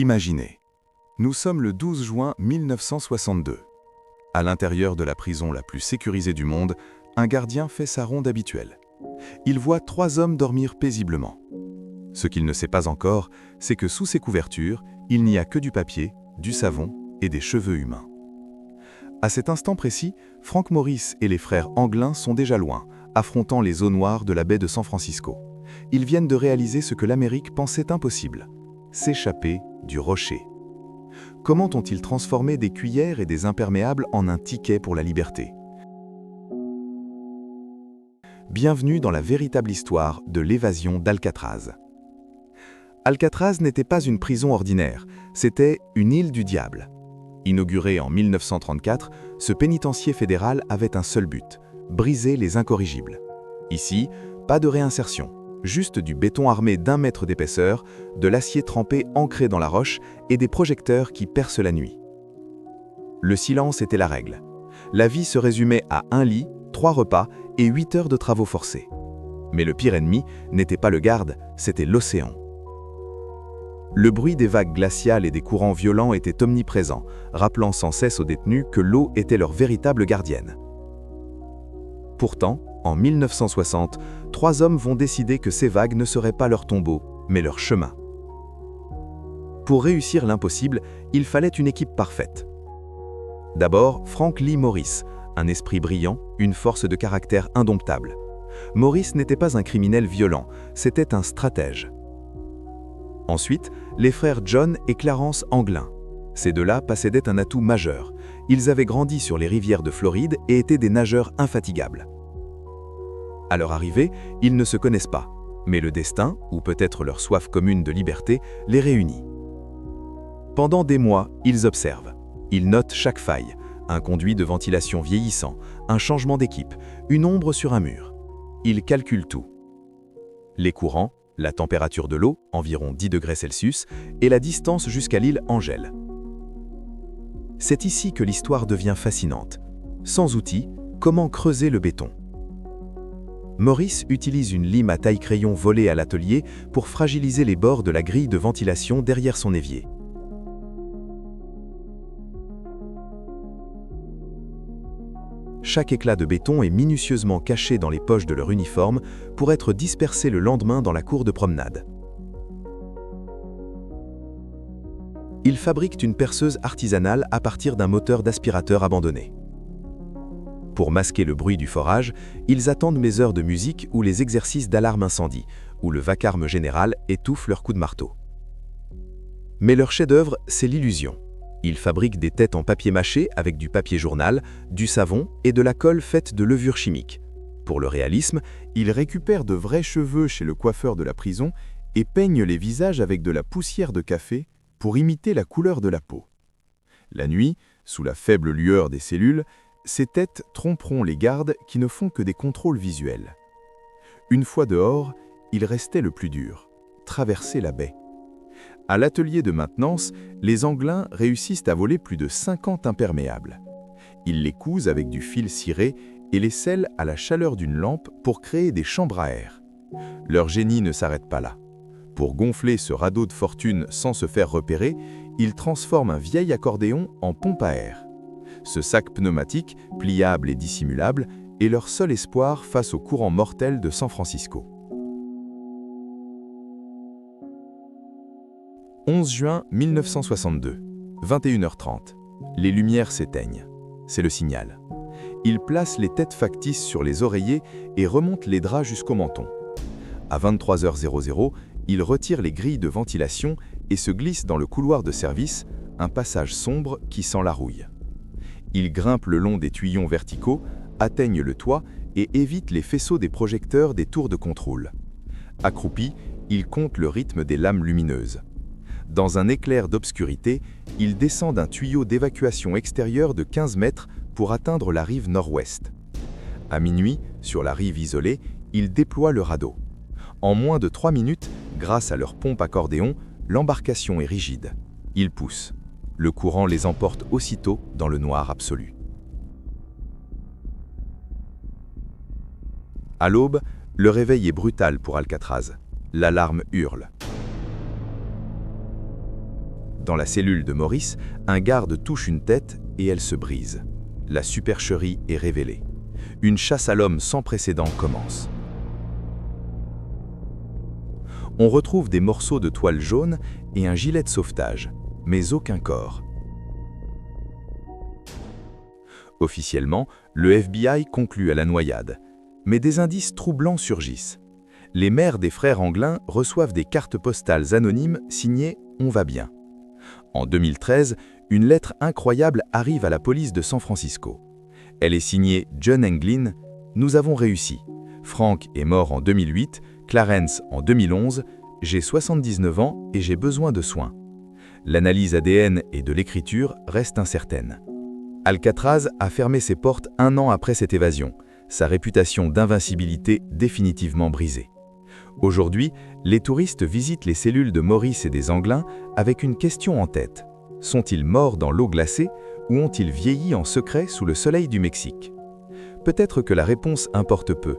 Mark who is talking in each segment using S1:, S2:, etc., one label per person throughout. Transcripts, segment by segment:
S1: Imaginez, nous sommes le 12 juin 1962. À l'intérieur de la prison la plus sécurisée du monde, un gardien fait sa ronde habituelle. Il voit 3 hommes dormir paisiblement. Ce qu'il ne sait pas encore, c'est que sous ces couvertures, il n'y a que du papier, du savon et des cheveux humains. À cet instant précis, Frank Morris et les frères Anglin sont déjà loin, affrontant les eaux noires de la baie de San Francisco. Ils viennent de réaliser ce que l'Amérique pensait impossible: s'échapper du rocher. Comment ont-ils transformé des cuillères et des imperméables en un ticket pour la liberté? Bienvenue dans la véritable histoire de l'évasion d'Alcatraz. Alcatraz n'était pas une prison ordinaire, c'était une île du diable. Inauguré en 1934, ce pénitencier fédéral avait un seul but: briser les incorrigibles. Ici, pas de réinsertion, juste du béton armé d'1 mètre d'épaisseur, de l'acier trempé ancré dans la roche et des projecteurs qui percent la nuit. Le silence était la règle. La vie se résumait à 1 lit, 3 repas et 8 heures de travaux forcés. Mais le pire ennemi n'était pas le garde, c'était l'océan. Le bruit des vagues glaciales et des courants violents était omniprésent, rappelant sans cesse aux détenus que l'eau était leur véritable gardienne. Pourtant, en 1960, 3 hommes vont décider que ces vagues ne seraient pas leur tombeau, mais leur chemin. Pour réussir l'impossible, il fallait une équipe parfaite. D'abord, Frank Lee Morris, un esprit brillant, une force de caractère indomptable. Morris n'était pas un criminel violent, c'était un stratège. Ensuite, les frères John et Clarence Anglin. Ces deux-là possédaient un atout majeur. Ils avaient grandi sur les rivières de Floride et étaient des nageurs infatigables. À leur arrivée, ils ne se connaissent pas, mais le destin, ou peut-être leur soif commune de liberté, les réunit. Pendant des mois, ils observent. Ils notent chaque faille, un conduit de ventilation vieillissant, un changement d'équipe, une ombre sur un mur. Ils calculent tout. Les courants, la température de l'eau, environ 10 degrés Celsius, et la distance jusqu'à l'île Angèle. C'est ici que l'histoire devient fascinante. Sans outils, comment creuser le béton? Morris utilise une lime à taille-crayon volée à l'atelier pour fragiliser les bords de la grille de ventilation derrière son évier. Chaque éclat de béton est minutieusement caché dans les poches de leur uniforme pour être dispersé le lendemain dans la cour de promenade. Ils fabriquent une perceuse artisanale à partir d'un moteur d'aspirateur abandonné. Pour masquer le bruit du forage, ils attendent mes heures de musique ou les exercices d'alarme incendie, où le vacarme général étouffe leurs coups de marteau. Mais leur chef-d'œuvre, c'est l'illusion. Ils fabriquent des têtes en papier mâché avec du papier journal, du savon et de la colle faite de levure chimique. Pour le réalisme, ils récupèrent de vrais cheveux chez le coiffeur de la prison et peignent les visages avec de la poussière de café pour imiter la couleur de la peau. La nuit, sous la faible lueur des cellules, ces têtes tromperont les gardes qui ne font que des contrôles visuels. Une fois dehors, il restait le plus dur: traverser la baie. À l'atelier de maintenance, les Anglins réussissent à voler plus de 50 imperméables. Ils les cousent avec du fil ciré et les scellent à la chaleur d'une lampe pour créer des chambres à air. Leur génie ne s'arrête pas là. Pour gonfler ce radeau de fortune sans se faire repérer, ils transforment un vieil accordéon en pompe à air. Ce sac pneumatique, pliable et dissimulable, est leur seul espoir face au courant mortel de San Francisco. 11 juin 1962, 21h30. Les lumières s'éteignent. C'est le signal. Ils placent les têtes factices sur les oreillers et remontent les draps jusqu'au menton. À 23h00, ils retirent les grilles de ventilation et se glissent dans le couloir de service, un passage sombre qui sent la rouille. Ils grimpent le long des tuyaux verticaux, atteignent le toit et évitent les faisceaux des projecteurs des tours de contrôle. Accroupis, ils comptent le rythme des lames lumineuses. Dans un éclair d'obscurité, ils descendent un tuyau d'évacuation extérieur de 15 mètres pour atteindre la rive nord-ouest. À minuit, sur la rive isolée, ils déploient le radeau. En moins de 3 minutes, grâce à leur pompe accordéon, l'embarcation est rigide. Ils poussent. Le courant les emporte aussitôt dans le noir absolu. À l'aube, le réveil est brutal pour Alcatraz. L'alarme hurle. Dans la cellule de Maurice, un garde touche une tête et elle se brise. La supercherie est révélée. Une chasse à l'homme sans précédent commence. On retrouve des morceaux de toile jaune et un gilet de sauvetage, mais aucun corps. Officiellement, le FBI conclut à la noyade, mais des indices troublants surgissent. Les mères des frères Anglin reçoivent des cartes postales anonymes signées « On va bien ». En 2013, une lettre incroyable arrive à la police de San Francisco. Elle est signée John Anglin. Nous avons réussi. Frank est mort en 2008, Clarence en 2011. J'ai 79 ans et j'ai besoin de soins. L'analyse ADN et de l'écriture reste incertaine. Alcatraz a fermé ses portes 1 an après cette évasion, sa réputation d'invincibilité définitivement brisée. Aujourd'hui, les touristes visitent les cellules de Maurice et des Anglin avec une question en tête. Sont-ils morts dans l'eau glacée ou ont-ils vieilli en secret sous le soleil du Mexique? Peut-être que la réponse importe peu.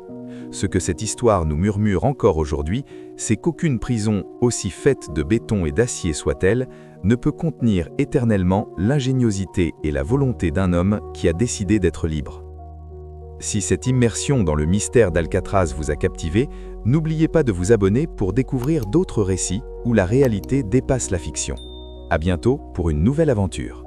S1: Ce que cette histoire nous murmure encore aujourd'hui, c'est qu'aucune prison, aussi faite de béton et d'acier soit-elle, ne peut contenir éternellement l'ingéniosité et la volonté d'un homme qui a décidé d'être libre. Si cette immersion dans le mystère d'Alcatraz vous a captivé, n'oubliez pas de vous abonner pour découvrir d'autres récits où la réalité dépasse la fiction. À bientôt pour une nouvelle aventure.